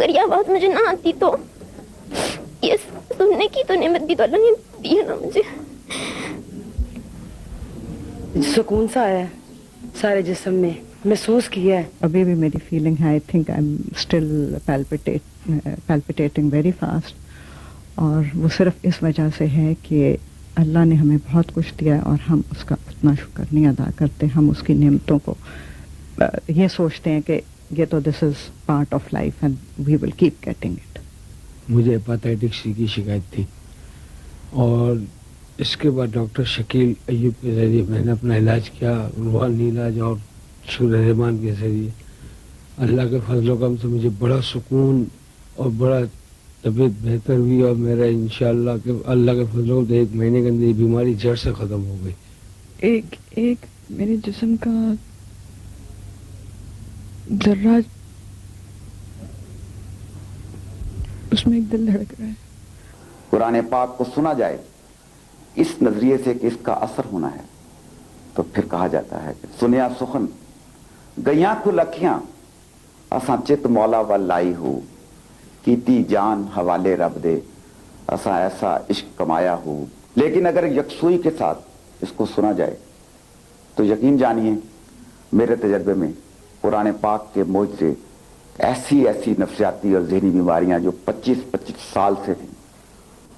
اگر یہ آواز مجھے نہ آتی تو یہ سننے کی تو نعمت بھی تو اللہ نے دی ہے نا مجھے. سکون سا آیا سارے جسم میں محسوس کیا ہے. ابھی بھی میری فیلنگ ہے, I think I am still palpitating very fast, اور وہ صرف اس وجہ سے ہے کہ اللہ نے ہمیں بہت کچھ دیا ہے اور ہم اس کا اتنا شکر نہیں ادا کرتے. ہم اس کی نعمتوں کو یہ سوچتے ہیں کہ یہ تو this is part of life and we will keep getting it. مجھے ہیپاٹائٹس سی کی شکایت تھی اور اس کے بعد ڈاکٹر شکیل ایوب کے ذریعے میں نے اپنا علاج کیا, روحانی علاج اور شکر رحمان کے ذریعے. اللہ کے فضل و کرم سے مجھے بڑا سکون اور بڑا طبیعت بہتر ہوئی, اور میرا انشاءاللہ کہ اللہ کے فضل و کرم سے 1 مہینے کے اندر یہ بیماری جڑ سے ختم ہو گئی. ایک میرے جسم کا ذرہ اس میں ایک دل دھڑک رہا ہے. قرآن پاک کو سنا جائے اس نظریے سے کہ اس کا اثر ہونا ہے تو پھر کہا جاتا ہے کہ سنیا سخن گیاں کھل اکھیاں اساں چت مولا ول لائی ہو کیتی جان حوالے رب دے اساں ایسا عشق کمایا ہو. لیکن اگر یکسوئی کے ساتھ اس کو سنا جائے تو یقین جانیے میرے تجربے میں قرآن پاک کے موج سے ایسی نفسیاتی اور ذہنی بیماریاں جو 25 سال سے تھیں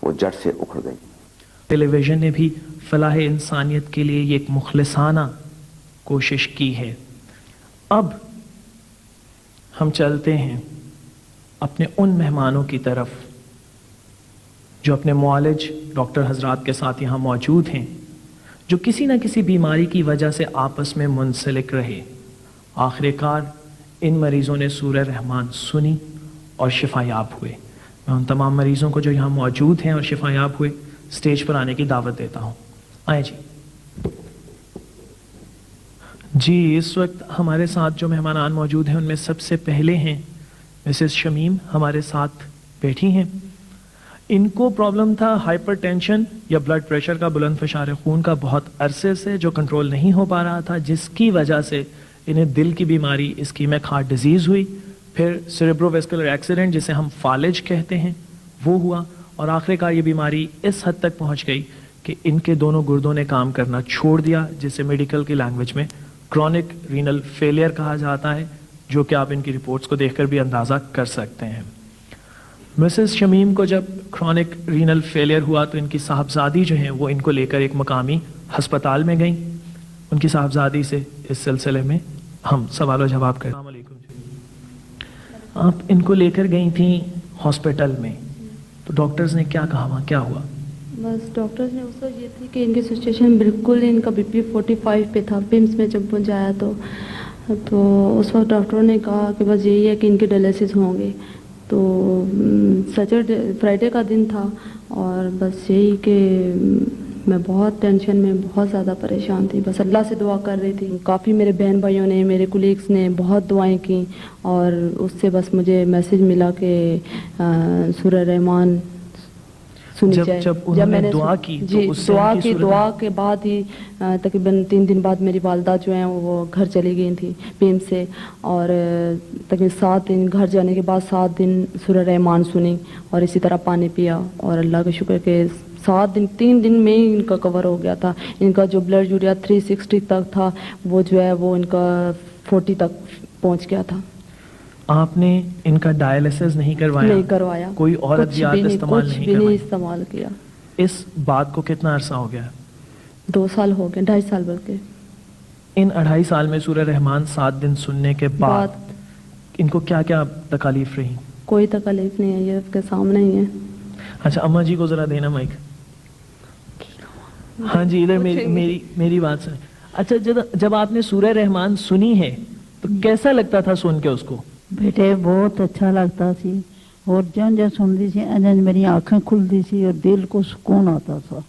وہ جڑ سے اکھڑ گئی. ٹیلی ویژن نے بھی فلاح انسانیت کے لیے یہ ایک مخلصانہ کوشش کی ہے. اب ہم چلتے ہیں اپنے ان مہمانوں کی طرف جو اپنے معالج ڈاکٹر حضرات کے ساتھ یہاں موجود ہیں, جو کسی نہ کسی بیماری کی وجہ سے آپس میں منسلک رہے. آخر کار ان مریضوں نے سورہ رحمان سنی اور شفا یاب ہوئے. میں ان تمام مریضوں کو جو یہاں موجود ہیں اور شفا یاب ہوئے سٹیج پر آنے کی دعوت دیتا ہوں. آئیں جی. اس وقت ہمارے ساتھ جو مہمانان موجود ہیں ان میں سب سے پہلے ہیں مسز شمیم, ہمارے ساتھ بیٹھی ہیں. ان کو پرابلم تھا ہائپر ٹینشن یا بلڈ پریشر کا, بلند فشار خون کا, بہت عرصے سے جو کنٹرول نہیں ہو پا رہا تھا, جس کی وجہ سے انہیں دل کی بیماری اسکیمک ہارٹ ڈیزیز ہوئی, پھر سیریبرو ویسکولر ایکسیڈنٹ جسے ہم فالج کہتے ہیں وہ ہوا, اور آخر کار یہ بیماری اس حد تک پہنچ گئی کہ ان کے دونوں گردوں نے کام کرنا چھوڑ دیا, جسے میڈیکل کی لینگویج میں کرونک رینل فیلئر کہا جاتا ہے, جو کہ آپ ان کی رپورٹس کو دیکھ کر بھی اندازہ کر سکتے ہیں. مسز شمیم کو جب کرونک رینل فیلئر ہوا تو ان کی صاحبزادی جو ہیں وہ ان کو لے کر ایک مقامی ہسپتال میں گئیں. ان کی صاحبزادی سے اس سلسلے میں ہم سوال و جواب کریں. السلام علیکم. آپ ان کو لے کر گئی تھیں ہاسپٹل میں, تو ڈاکٹرز نے کیا کہا, وہاں کیا ہوا؟ بس ڈاکٹرز نے اس وقت یہ تھی کہ ان کی سچویشن بالکل, ان کا بی پی 45 پہ تھا. پمس میں جب پہنچایا تو اس وقت ڈاکٹروں نے کہا کہ بس یہی ہے کہ ان کے ڈائلسس ہوں گے. تو سیٹرڈے فرائیڈے کا دن تھا اور بس یہی کہ میں بہت ٹینشن میں بہت زیادہ پریشان تھی, بس اللہ سے دعا کر رہی تھی. کافی میرے بہن بھائیوں نے, میرے کولیگس نے بہت دعائیں کی, اور اس سے بس مجھے میسج ملا کہ سورہ رحمان سنی جائے. جب میں نے دعا کی جی, دعا کے بعد ہی تقریباً 3 دن بعد میری والدہ جو ہیں وہ گھر چلی گئی تھی پیم سے, اور تقریباً 7 دن گھر جانے کے بعد 7 دن سورہ رحمان سنی اور اسی طرح پانی پیا, اور اللہ کا شکر کہ 3 دن میں ہی ان کا کور ہو گیا تھا. ان کا جو بلڈ یوریا 360 تک تھا وہ جو ہے وہ ان کا 40 تک پہنچ گیا تھا. آپ نے ان کا ڈائلسس نہیں کروایا؟ نہیں کروایا. کوئی اور ادویات استعمال نہیں کروائی؟ نہیں استعمال کیا. اس بات کو کتنا عرصہ ہو گیا؟ 2 سال ہو گئے, 2.5 سال بلکہ. ان 2.5 سال میں سورہ رحمان 7 دن سننے کے بعد ان کو کیا کیا تکالیف رہی؟ کوئی تکالیف نہیں ہے, یہ آپ کے سامنے ہی ہے. اچھا اماں جی کو ذرا دینا مائک. ہاں جی, ادھر میری بات سنیں. اچھا جب آپ نے سورہ رحمان سنی ہے تو کیسا لگتا تھا سن کے اس کو؟ بیٹے بہت اچھا لگتا سی, اور جن سنتی سی انج میری آنکھیں کھلتی سی اور دل کو سکون آتا تھا.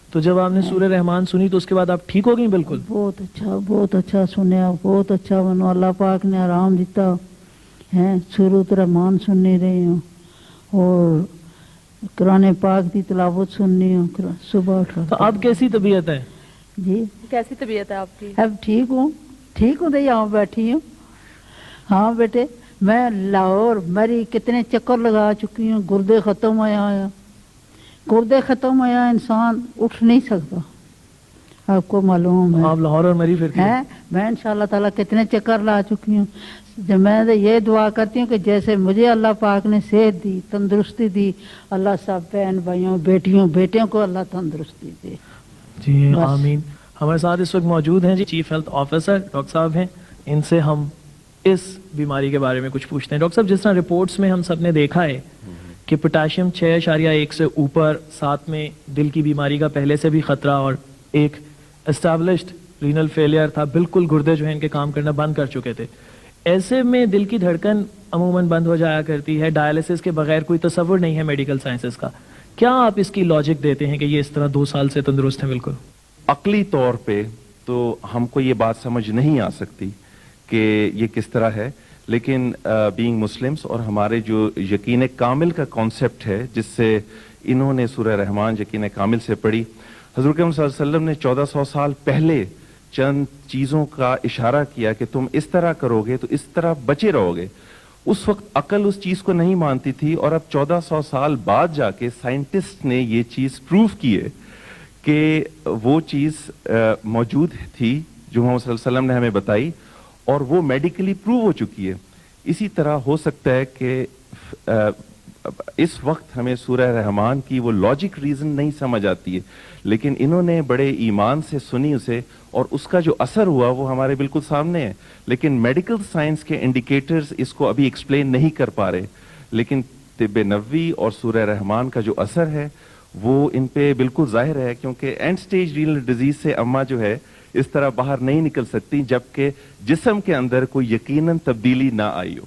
تو جب آپ نے سورہ رحمان سنی تو اس کے بعد آپ ٹھیک ہو گئی؟ بالکل بہت اچھا سنیا, بہت اچھا بنو. اللہ پاک نے آرام دیتا ہے. سورۃ رحمان سننی رہی ہوں اور قرآن پاک کی تلاوت سننی ہوں صبح اٹھ. تو اب کیسی طبیعت ہے؟ جی کیسی طبیعت ہے آپ کی؟ اب ٹھیک ہوں, ٹھیک ہوں. یہاں بیٹھی ہوں. ہاں بیٹے, میں لاہور مری کتنے چکر لگا چکی ہوں, گردے ختم آیا گردے ختم آیا, انسان اٹھ نہیں سکتا, آپ کو معلوم ہے. آپ لاہور اور مری پھر ہے, میں انشاءاللہ تعالیٰ کتنے چکر لا چکی ہوں. جب میں یہ دعا کرتی ہوں کہ جیسے مجھے اللہ پاک نے صحت دی, تندرستی دی, اللہ سب بہن بھائیوں بیٹیوں بیٹیوں کو اللہ تندرستی دے. جی بس. آمین. ہمارے ساتھ اس وقت موجود ہیں جی چیف ہیلتھ آفیسر ڈاکٹر صاحب ہیں, ان سے ہم اس بیماری کے بارے میں کچھ پوچھتے ہیں. ڈاکٹر صاحب, جس طرح رپورٹس میں ہم سب نے دیکھا ہے کہ پوٹاشیم 6.1 سے اوپر, ساتھ میں دل کی بیماری کا پہلے سے بھی خطرہ, اور ایک اسٹیبلشڈ رینل فیلئر تھا, بالکل گردے جو ہیں ان کے کام کرنا بند کر چکے تھے. ایسے میں دل کی دھڑکن عموماً بند ہو جایا کرتی ہے, ڈائلسس کے بغیر کوئی تصور نہیں ہے میڈیکل سائنسز کا. کیا آپ اس کی لاجک دیتے ہیں کہ یہ اس طرح 2 سال سے تندرست ہیں بالکل؟ عقلی طور پہ تو ہم کو یہ بات سمجھ نہیں آ سکتی کہ یہ کس طرح ہے, لیکن بینگ مسلمس اور ہمارے جو یقین کامل کا کانسیپٹ ہے, جس سے انہوں نے سورہ رحمان یقین کامل سے پڑھی, حضور اکرم صلی اللہ علیہ وسلم نے 1400 سال پہلے چند چیزوں کا اشارہ کیا کہ تم اس طرح کرو گے تو اس طرح بچے رہو گے. اس وقت عقل اس چیز کو نہیں مانتی تھی, اور اب 1400 سال بعد جا کے سائنٹسٹ نے یہ چیز پروف کی ہے کہ وہ چیز موجود تھی جو محمد صلی اللہ علیہ وسلم نے ہمیں بتائی, اور وہ میڈیکلی پروو ہو چکی ہے. اسی طرح ہو سکتا ہے کہ اس وقت ہمیں سورہ رحمان کی وہ لاجک ریزن نہیں سمجھ آتی ہے, لیکن انہوں نے بڑے ایمان سے سنی اسے, اور اس کا جو اثر ہوا وہ ہمارے بالکل سامنے ہے. لیکن میڈیکل سائنس کے انڈیکیٹرز اس کو ابھی ایکسپلین نہیں کر پا رہے, لیکن طب نبوی اور سورہ رحمان کا جو اثر ہے وہ ان پہ بالکل ظاہر ہے, کیونکہ اینڈ سٹیج رینل ڈیزیز سے اماں جو ہے اس طرح باہر نہیں نکل سکتی جبکہ جسم کے اندر کوئی یقیناً تبدیلی نہ آئی ہو.